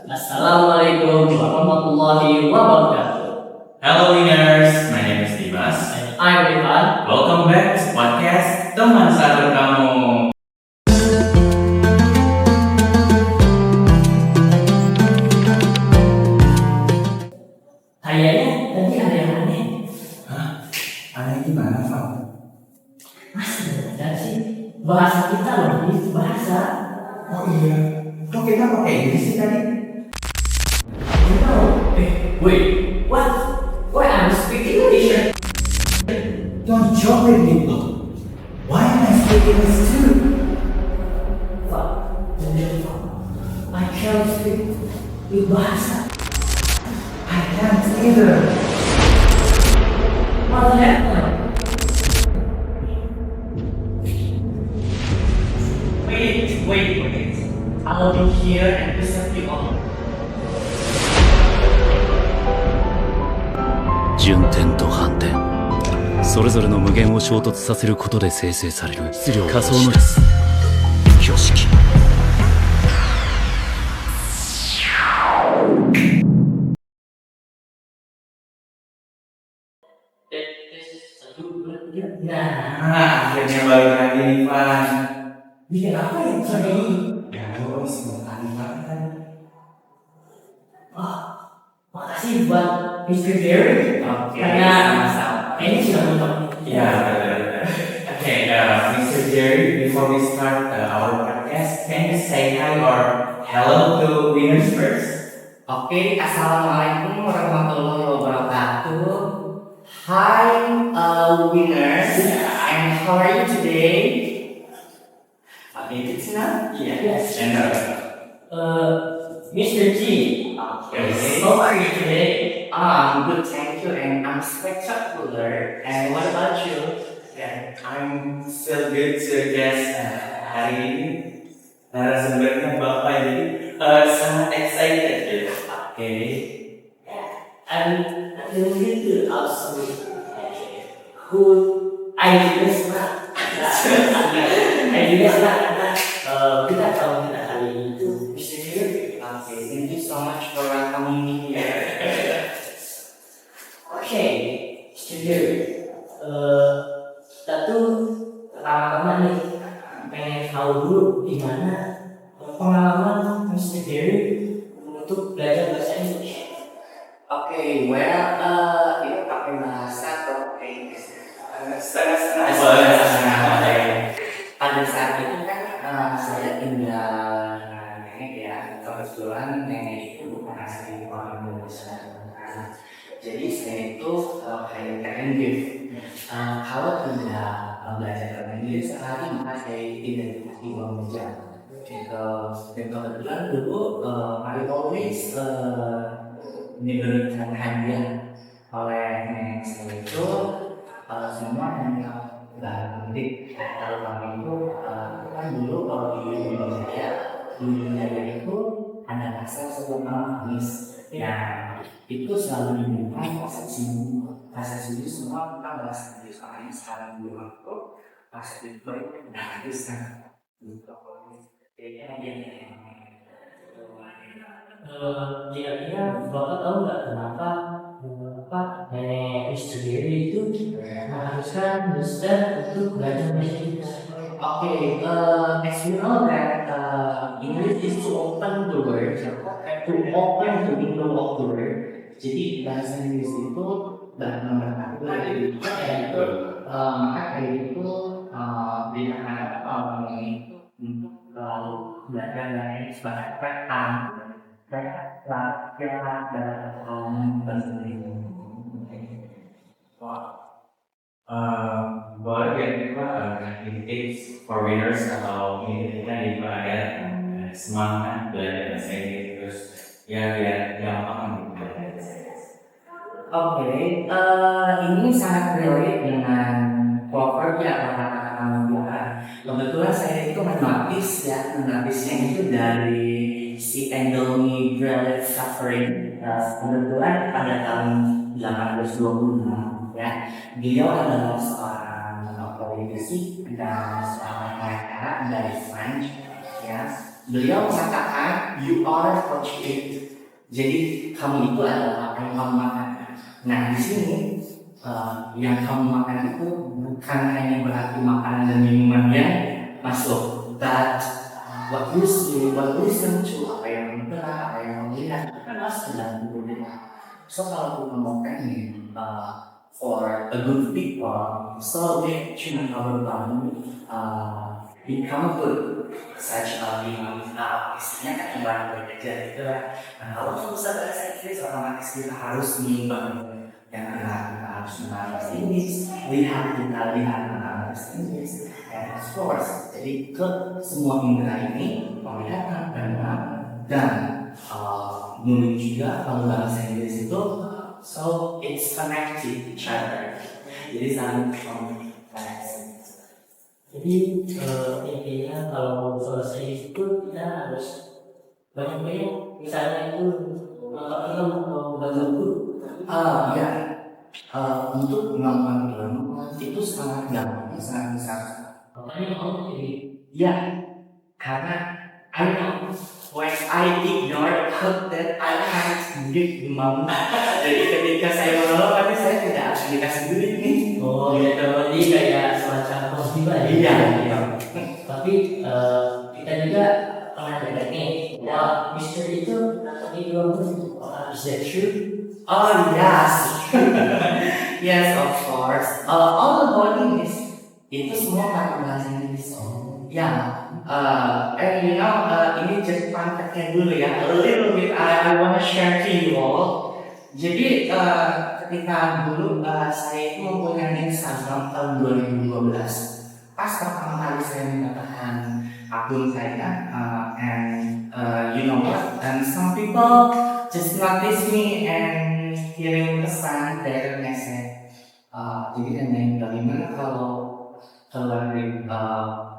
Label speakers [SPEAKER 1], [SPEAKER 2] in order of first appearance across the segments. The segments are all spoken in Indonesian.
[SPEAKER 1] Assalamualaikum warahmatullahi wabarakatuh.
[SPEAKER 2] Hello winners, my name is Dimas.
[SPEAKER 1] And I'm Ivan.
[SPEAKER 2] Welcome back to podcast Teman Satu Kamu.
[SPEAKER 1] Kayaknya tadi ada yang aneh.
[SPEAKER 2] Hah? Aneh gimana, Pak?
[SPEAKER 1] Masa ada sih? Bahasa kita lebih bahasa.
[SPEAKER 2] Oh iya, kok kita pakai Inggris sih tadi?
[SPEAKER 1] Wait, what? Why I'm speaking English?
[SPEAKER 2] Don't joke with me, bro. Why am I speaking English too?
[SPEAKER 1] Fuck, I can't speak with bahasa.
[SPEAKER 2] I can't either.
[SPEAKER 1] What happened? Wait. I'll be here and listen you all.
[SPEAKER 3] 順転と反転、それぞれの無限を衝突させることで生成される仮想の挙式。
[SPEAKER 2] Akhirnya balik lagi nih, Pak.
[SPEAKER 1] Bikin apa ya hari ini?
[SPEAKER 2] Ya, lu semua kali makan.
[SPEAKER 1] Makasih buat Mr. Gary.
[SPEAKER 2] Oke,
[SPEAKER 1] Karena
[SPEAKER 2] sama-sama.
[SPEAKER 1] ini sudah nonton.
[SPEAKER 2] Ya, betul. Okay, Mr. Jerry, before we start our podcast, can you say hi or hello to winners first?
[SPEAKER 1] Oke, assalamualaikum warahmatullahi wabarakatuh. Hi, winners, and how are you today?
[SPEAKER 2] It's not?
[SPEAKER 1] Yes.
[SPEAKER 2] And
[SPEAKER 1] Mr. G.
[SPEAKER 2] Okay.
[SPEAKER 1] How are you today? Good, thank you, and I'm spectacular. And what about you?
[SPEAKER 2] yeah, I'm still good to guess hari ini narasumbernya Bapak jadi sangat excited gitu. Okay.
[SPEAKER 1] I'm really good also. Who I guess lah. Karena kita tahu kita hari ini itu Mr. Gary.
[SPEAKER 4] Okay, thank you so much for welcoming me here.
[SPEAKER 1] Oke, Mr. Gary. Kita tuh pertama nih pengen tahu dulu gimana pengalaman Mr. Gary untuk belajar bahasa Inggris.
[SPEAKER 4] Okay, itu pakai bahasa atau pakai Inggris?
[SPEAKER 2] Setengah-setengah.
[SPEAKER 4] Pada saat itu kan saya tinggal nenek ya, kebetulan nenek itu bukan asli orang Indonesia. Jadi saya itu kayak terenggift. Kalau tidak belajar bahasa Inggris sehari maka saya tidak dikasih uang jajan. Dan kebetulan dulu I always diberikan hadiah oleh nenek saya itu semua yang nggak penting. Kalau kami itu kan dulu kalau di Indonesia itu ada pasar sebelum Kamis. Nah itu selalu diminta bahasa Sunda semua tentang bahasa Inggris. Makanya sekarang di waktu bahasa itu udah habis kan.
[SPEAKER 1] Kira-kira Bapak tahu nggak kenapa nenek Mr. Gary itu mengharuskan Mister untuk belajar bahasa Inggris?
[SPEAKER 4] Okay, as you know that English is to open the world, to open the window of the world. Jadi bahasa Inggris itu nomor satu dari itu, maka kayak itu diharapkan orang itu untuk selalu belajar dari sebagai petang, kira-kira dan penting.
[SPEAKER 2] Boleh ya Pak, tips for winners atau ini kita di Pak ya semangat belajar bahasa Inggris terus ya biar gampang belajar bahasa Inggris.
[SPEAKER 4] Oke, ini sangat relate dengan proverb ya kata-kata bilang. Kebetulan saya itu menulisnya itu dari si Anthony Brelet Suffering. Kebetulan pada tahun 1826 ya, beliau adalah seorang politisi dan seorang pengacara dari French ya. beliau mengatakan you are what you eat. Jadi kamu itu adalah apa yang kamu makan. Nah di sini yang kamu makan itu bukan hanya berarti makanan dan minuman yang masuk, but what you see, what you listen to, apa yang kamu dengar, apa yang kamu lihat, itu kan masuk dalam tubuh kita. So kalau kita mau pengen for a good people, so we cuma our body become good, such istilahnya kan ibarat bekerja gitu ya. Nah kalau kita bisa bahasa Inggris, otomatis kita harus menimbang yang kita harus bahasa Inggris, lihat bahasa Inggris, and of course, jadi ke semua indera ini penglihatan, pendengaran, dan mulut juga kalau bahasa Inggris itu, so it's connected each other. Jadi saling koneksi.
[SPEAKER 1] Jadi intinya kalau mau selesai itu kita harus banyak-banyak, misalnya itu kita mau baca buku.
[SPEAKER 4] Ya, untuk melakukan film itu sangat gampang, sangat besar.
[SPEAKER 1] Makanya kamu jadi
[SPEAKER 4] Ya, karena I know when I ignore that I can't give mom. Jadi ketika saya menolak, tapi saya tidak akan dikasih duit nih.
[SPEAKER 1] oh gitu, jadi kayak semacam kewajiban.
[SPEAKER 4] Iya.
[SPEAKER 1] Tapi kita juga pernah dengar nih, wah Mister itu tadi bilang is that true?
[SPEAKER 4] Oh yes, yes of course. All the body itu semua pakai bahasa Inggris. Ya, and you know, ini jadi konteksnya dulu ya. A little bit I wanna share to you all. Jadi ketika dulu saya itu mempunyai Instagram tahun 2012. Pas pertama kali saya mendapatkan akun saya, and you know what? And some people just notice me and kirim pesan dari message. Jadi nanyain bagaimana kalau keluar dari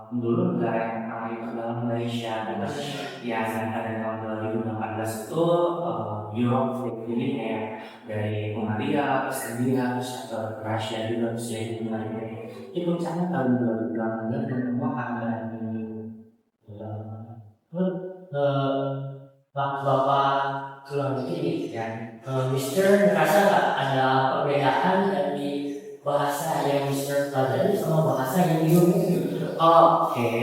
[SPEAKER 4] dulu dari ke dalam Malaysia, terus yang pada tahun 2018 itu Europe, jadi kayak dari Hungaria, Serbia, terus ke Rusia juga, terus jadi Hungaria. Itu rencana tahun 2018 dan semua akan
[SPEAKER 1] Bapak keluar negeri kan, Mister merasa nggak ada perbedaan dari bahasa yang Mister pelajari sama bahasa yang di
[SPEAKER 4] Oke,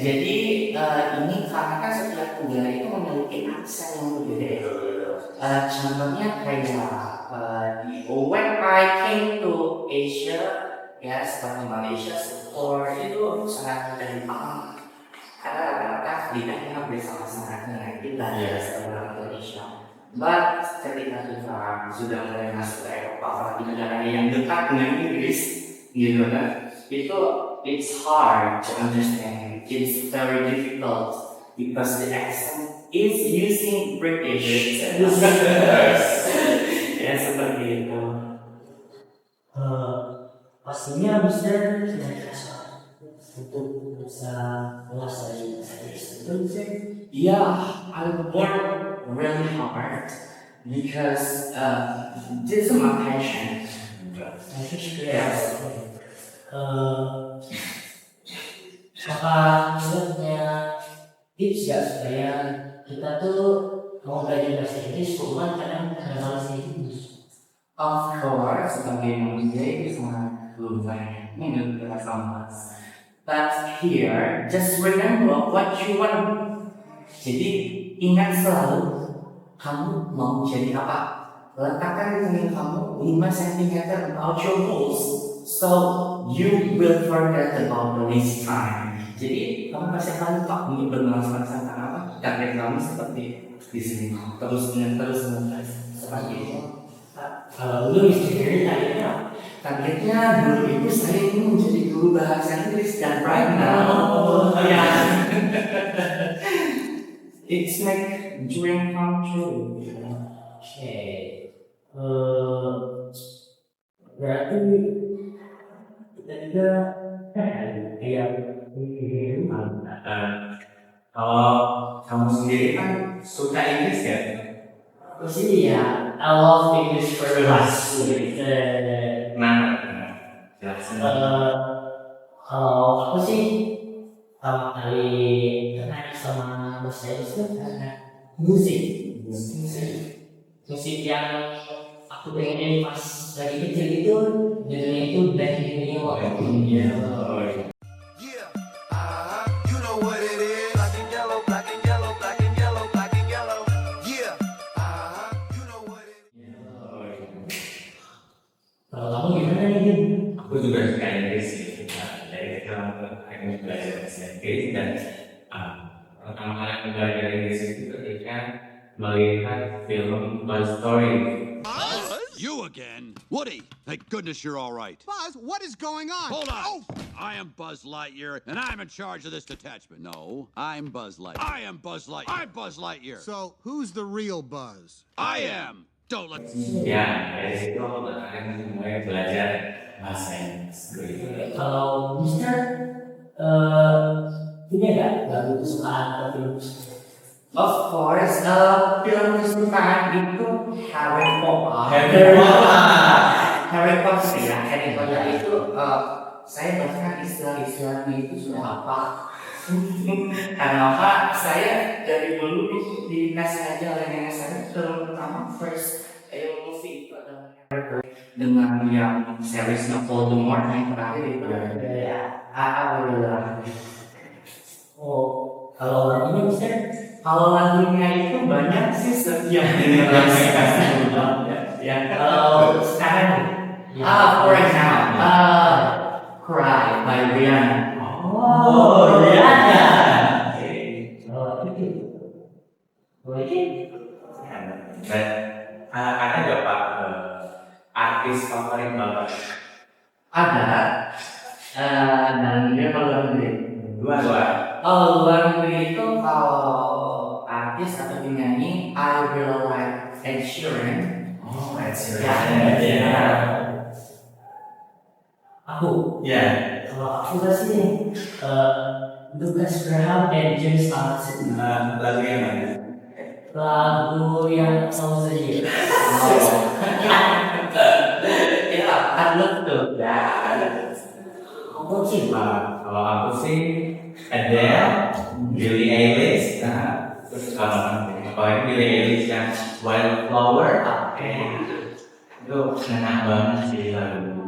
[SPEAKER 4] jadi ini karena kan setiap negara itu memiliki aksen yang berbeda. Contohnya kayak when I came to Asia, ya seperti Malaysia, Singapore itu sangat mudah dipaham. Karena rata-rata lidahnya hampir sama-sama dengan kita ya seorang Indonesia. But ketika kita sudah mulai masuk ke Eropa, apalagi negara yang dekat dengan Inggris, gitu kan, itu it's hard to understand. It's very difficult because the accent is using British. Ya seperti itu.
[SPEAKER 1] Pastinya Mister tidak terasa untuk bisa menguasai bahasa Inggris.
[SPEAKER 4] Yeah, I work really hard because this is my passion.
[SPEAKER 1] Yes. Apakah punya tips ya supaya kita tuh mau belajar bahasa Inggris bukan kadang ada bahasa Inggris?
[SPEAKER 4] Of course, sebagai manusia itu sangat lumayan minum bahasa. But here, just remember what you want. Jadi ingat selalu kamu mau jadi apa. Letakkan di samping kamu 5 cm about your goals, so you will forget about the next time. Jadi kamu pasti akan lupa ini berlangsung tentang apa. Target kamu seperti di sini, terus seperti itu.
[SPEAKER 1] Kalau dulu sendiri
[SPEAKER 4] Targetnya dulu itu saya ingin menjadi guru bahasa Inggris dan right now, it's like dream come true.
[SPEAKER 1] Oke. Berarti kita juga
[SPEAKER 2] Kalau kamu sendiri kan suka Inggris ya?
[SPEAKER 1] Terus ini ya, I love English very much.
[SPEAKER 2] Jelasin.
[SPEAKER 1] Kalau aku sih pertama kali tertarik sama saya itu karena musik, musik yang aku pengen pas lagi kecil itu judulnya itu Black Union.
[SPEAKER 5] Yeah, you know what it is. Black and yellow, black and yellow, black and yellow, black and yellow. Yeah, you know what it is.
[SPEAKER 1] Kalau kamu gimana nih Din?
[SPEAKER 2] Aku juga suka Inggris sih. Dari kecil aku belajar bahasa Inggris dan pertama kali aku belajar Inggris itu ketika melihat film Toy Story.
[SPEAKER 6] You again? Woody, thank goodness you're all right.
[SPEAKER 7] Buzz, what is going on?
[SPEAKER 6] Hold on.
[SPEAKER 7] Oh,
[SPEAKER 6] I am Buzz Lightyear, and I'm in charge of this detachment. No, I'm Buzz Lightyear. I am Buzz Lightyear. I'm Buzz Lightyear.
[SPEAKER 7] so who's the real Buzz?
[SPEAKER 6] I am. Don't let.
[SPEAKER 2] Ya, dari situ aku akan mulai belajar bahasa Inggris.
[SPEAKER 1] Kalau Mister punya nggak lagu kesukaan atau film?
[SPEAKER 4] Of course, film kesukaan itu Harry Potter. Harry Potter ya, Harry Potter itu saya bahkan istilah-istilahnya itu sudah hafal. Karena apa? Saya dari dulu dikasih aja oleh nenek saya film pertama first movie itu adalah Harry Potter dengan yang seriesnya Voldemort yang terakhir itu ya.
[SPEAKER 1] Oh, kalau lagunya Mister?
[SPEAKER 4] Kalau lagunya itu banyak sih setiap generasi. Ya, kalau sekarang for example, Cry by Rihanna.
[SPEAKER 1] Oh, Rihanna. Oh, itu.
[SPEAKER 2] Ada nggak Pak artis favorit Bapak?
[SPEAKER 4] Ada, dan dia kalau luar negeri.
[SPEAKER 2] Dua.
[SPEAKER 4] Oh, luar negeri itu kalau artis atau penyanyi, I really like Ed Sheeran.
[SPEAKER 2] Oh, Ed
[SPEAKER 4] Ya.
[SPEAKER 1] Aku.
[SPEAKER 2] Ya.
[SPEAKER 1] Kalau aku pasti nih Lucas Graham dan James Arthur.
[SPEAKER 2] Lagu yang mana?
[SPEAKER 1] Lagu yang sama saja.
[SPEAKER 4] Ya, kan tuh. Ya.
[SPEAKER 1] Aku sih.
[SPEAKER 2] Kalau aku sih Adele, Billie Eilish, terus kalau Billie Eilish yang Wildflower, itu enak banget sih lagu.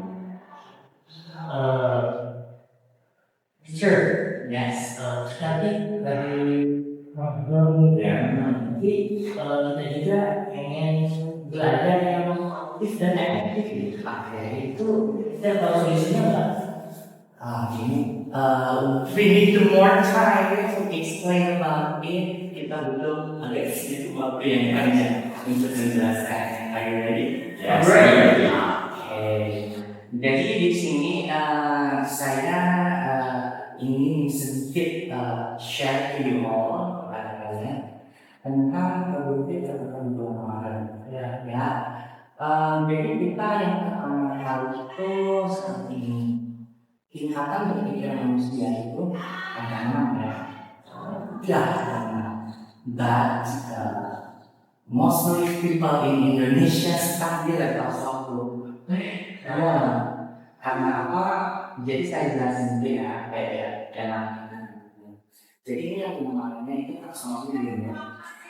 [SPEAKER 1] Sure.
[SPEAKER 4] Yes.
[SPEAKER 1] Nanti dari ngobrol
[SPEAKER 2] Ya.
[SPEAKER 1] nanti kita juga pengen belajar yang aktif dan efektif.
[SPEAKER 4] Itu
[SPEAKER 1] Kita tahu solusinya nggak?
[SPEAKER 4] we need to more time to explain about it. Kita butuh agak sedikit waktu yang panjang untuk menjelaskan. Are you ready?
[SPEAKER 2] Yes.
[SPEAKER 4] Okay. Jadi di sini saya ingin sedikit share to you all kepada kalian tentang produksi perkembangan. Ya. Jadi kita yang pertama harus tuh seperti ini. Tingkatan berpikiran manusia itu pertama that mostly people in Indonesia stuck di level 1. Karena apa? Jadi saya jelasin dulu ya, jadi ini yang namanya itu taksonomi ilmu.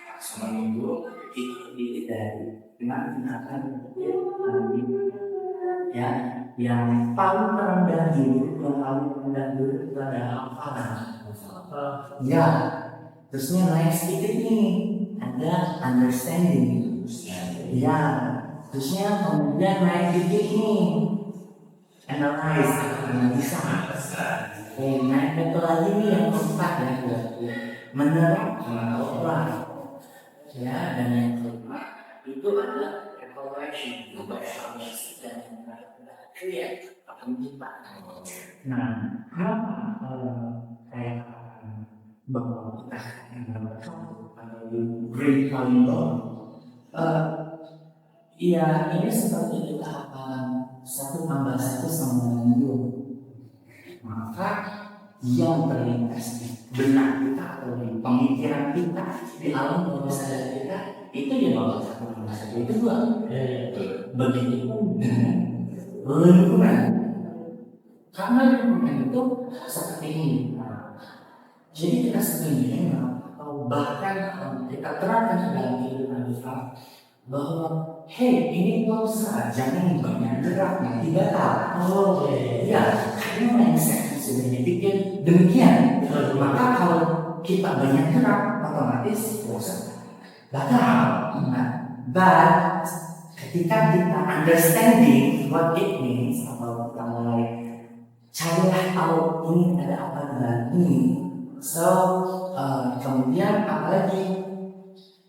[SPEAKER 4] Taksonomi itu terdiri dari 5 tingkatan ya, yang paling terendah dulu, itu adalah hafalan. Ya, terusnya naik sedikit nih, ada understanding. Ya, terusnya kemudian naik sedikit nih, analyze, analisa. Naik satu lagi nih yang keempat ya, menerap, ya, dan yang kelima itu adalah evaluation, evaluasi dan create penciptaan. Nah, kenapa kayak bahwa kita yang great valuable? Ya ini seperti itu tahapan 1 tambah 1 sama dengan 2. Maka yang terlintas di benak kita atau di pemikiran kita, di alam bawah sadar kita, itu yang bakal 1 tambah 1 itu 2. Begitu pun dengan lingkungan. Karena lingkungan itu seperti ini. Jadi kita sering atau bahkan kita terapkan dalam kehidupan kita bahwa hey ini nggak usah, jangan banyak gerak nanti batal.
[SPEAKER 1] Oh
[SPEAKER 4] Ya, karena mindset sudah dipikir demikian. Maka kalau kita banyak gerak, otomatis bosan, batal. But ketika kita understanding what it means, atau kita mulai carilah tahu ini ada apa dengan ini. So kemudian apalagi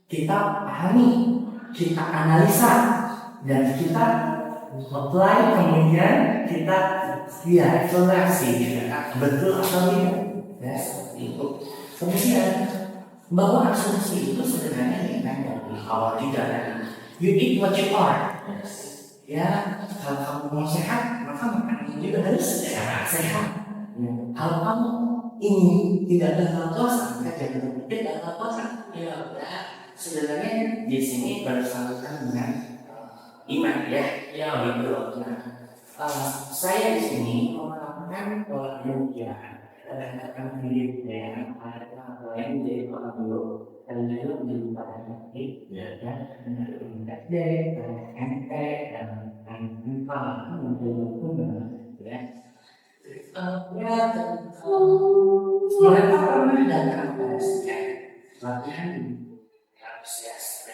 [SPEAKER 4] kita pahami, kita analisa, dan kita apply, kemudian kita evaluasi betul atau tidak. Ya, seperti itu. Kemudian bahwa asumsi itu sebenarnya dari awal juga kan. You eat what you are. Ya, kalau kamu mau sehat, maka makanan juga harus sehat. Kalau kamu ingin tidak ada puasa, maka jangan tidak ada puasa. Ya, sebenarnya di sini bersangkutan dengan iman ya. Ya, gitu. Saya di sini melakukan pola hidup akan hidup ya, ada yang menjadi pola hidup dan juga menjadi pada nanti ya, dan day dan dan apa menjadi pun ya. Mereka pernah datang pada setiap latihan antusias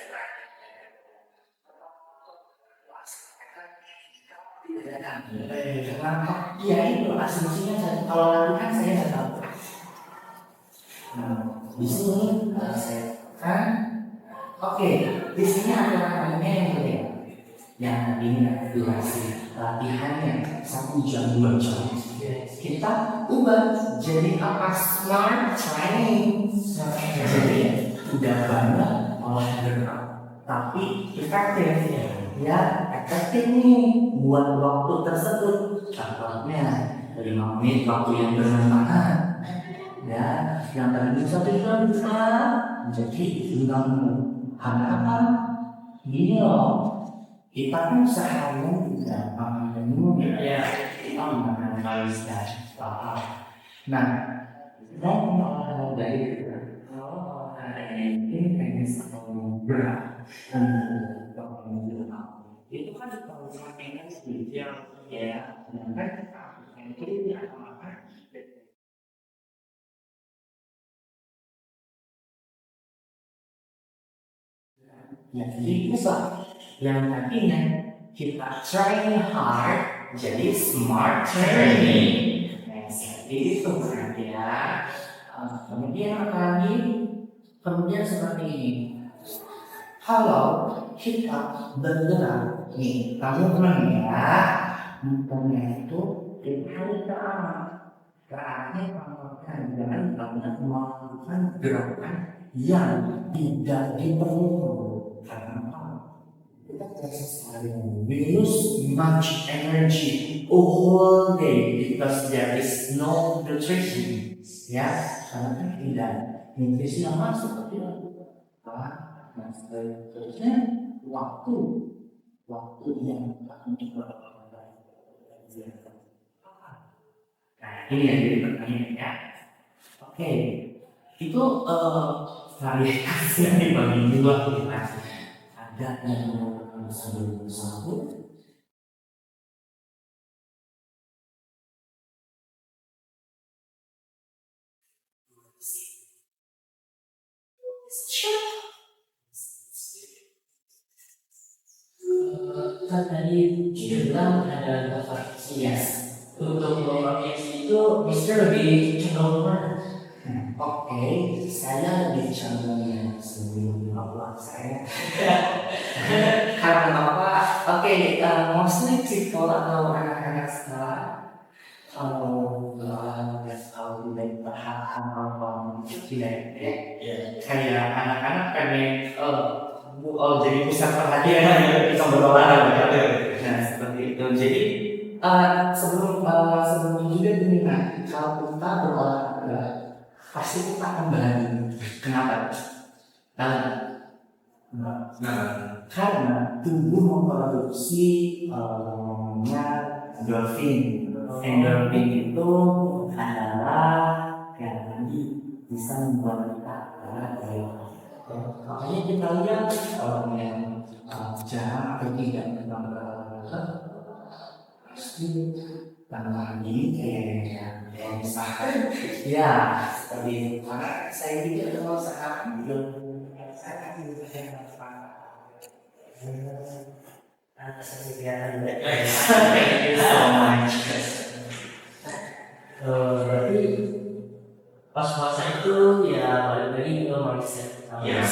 [SPEAKER 4] kenapa? Ya itu asumsinya kalau latihan saya nggak tahu. Di sini saya kan, oke, di sini ada namanya yang ini durasi latihannya 1 jam 2 jam. Kita ubah jadi apa? Smart training. Jadi tidak banyak olahraga, tapi efektif ya, efektif nih buat waktu tersebut. Contohnya 5 menit waktu yang bermanfaat ya, yang tadi 1 jam bisa jadi 5 apa? Gini loh, kita kan seharian tidak makan dan minum ya, kita makan manis dan paham. Nah, dan olahraga itu kalau olahraga ini pengen satu berat itu kan kalau pengen spesial ya, sedangkan yang ini atau apa? Ya, jadi ubah yang tadinya kita train hard jadi smart training. Nah, seperti itu kan ya. Kemudian apa lagi? Kemudian seperti ini. Kalau kita bergerak nih, kamu teman ya, bukannya itu ditarik ke arahnya melakukan dengan banyak melakukan gerakan yang tidak diperlukan. Karena kita proses harian, we lose much energy a whole day because there is no nutrition. Ya, karena kan tidak nutrisi yang masuk ke dalam. Nah, seterusnya waktu yang akan kita lakukan. Nah, ini yang jadi pertanyaan ya. Oke, itu varietasnya dibagi dua ya. Ada yang sebelum satu.
[SPEAKER 1] Kan tadi bilang ada variasi. Untuk variasi itu Mister lebih cenderung mana?
[SPEAKER 4] Oke, saya lebih cenderung yang sebelum Allah saya. Karena apa? Oke, mostly people atau anak-anak sekolah kalau nggak tahu baik bahasa apa tidak ya. Kayak anak-anak pengen jadi pusat perhatian bisa berolahraga. Nah seperti itu. Jadi sebelum juga gini kan, kalau kita berolahraga pasti kita akan bahagia. Kenapa? Karena tubuh memproduksi endorfin. Endorfin itu adalah bisa membuat kita bahagia.
[SPEAKER 1] Makanya kita lihat
[SPEAKER 4] Orang yang jarang atau tidak memang pasti tanpa ini kayak misalkan ya seperti mana saya juga kalau sekarang belum saya juga apa
[SPEAKER 1] kegiatan
[SPEAKER 4] thank you so much.
[SPEAKER 1] berarti pas masa itu ya balik lagi ke mindset.
[SPEAKER 2] Yes.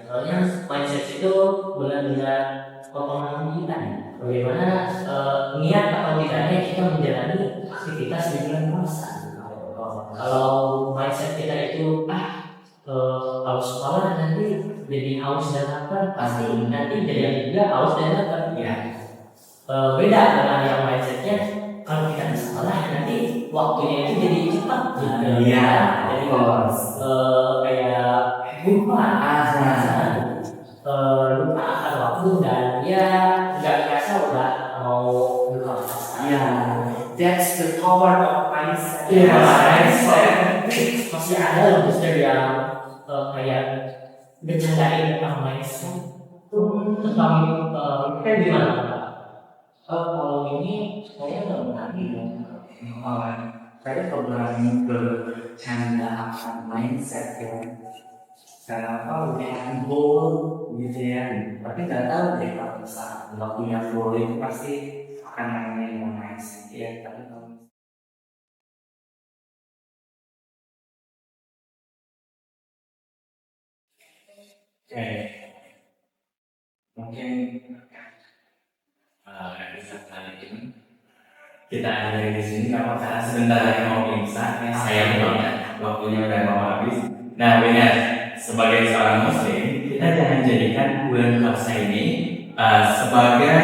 [SPEAKER 1] Soalnya mindset itu benar-benar mempengaruhi kita ya. Bagaimana niat atau tidaknya kita menjalani aktivitas di bulan puasa. Kalau mindset kita itu haus sekolah nanti jadi haus dan lapar, pasti nanti jadi juga haus dan lapar.
[SPEAKER 4] Ya,
[SPEAKER 1] Beda dengan yang mindsetnya kalau kita di sekolah nanti waktunya itu jadi cepat gitu.
[SPEAKER 4] iya,
[SPEAKER 1] Jadi
[SPEAKER 4] course.
[SPEAKER 1] kayak lupa lupa akan waktu dan ya nggak biasa udah mau buka puasa.
[SPEAKER 4] Ya, that's the power of mindset.
[SPEAKER 1] Iya, masih ada loh booster yang kayak bercandain tentang mindset tentang kan gimana Pak?
[SPEAKER 4] Kalau ini saya nggak berani ya. Saya nggak berani bercanda akan mindset ya. Kenapa udah goal gitu ya? Tapi nggak tahu deh kalau misalnya nggak punya goal itu pasti akan main mindset ya. Tapi kalau oke, mungkin
[SPEAKER 2] episode kali ini kita akhiri di sini karena sebentar lagi mau imsak. Sayang banget waktunya udah mau habis. Nah, benar, sebagai seorang muslim kita jangan jadikan bulan puasa ini sebagai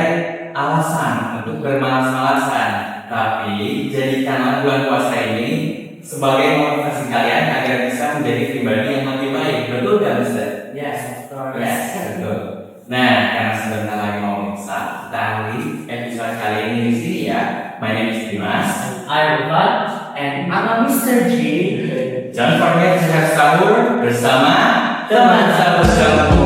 [SPEAKER 2] alasan untuk bermalas-malasan, tapi jadikanlah bulan puasa ini sebagai motivasi kalian agar bisa menjadi pribadi yang lebih baik. Betul gak, Ustaz?
[SPEAKER 4] yes, of course.
[SPEAKER 2] Yes, betul. Nah, karena sebentar lagi mau imsak, kita akhiri episode kali ini di sini ya. My name is Dimas.
[SPEAKER 1] I'm Ivan.
[SPEAKER 4] And I'm Mr. G.
[SPEAKER 2] Don't forget to have sahur bersama teman sahur.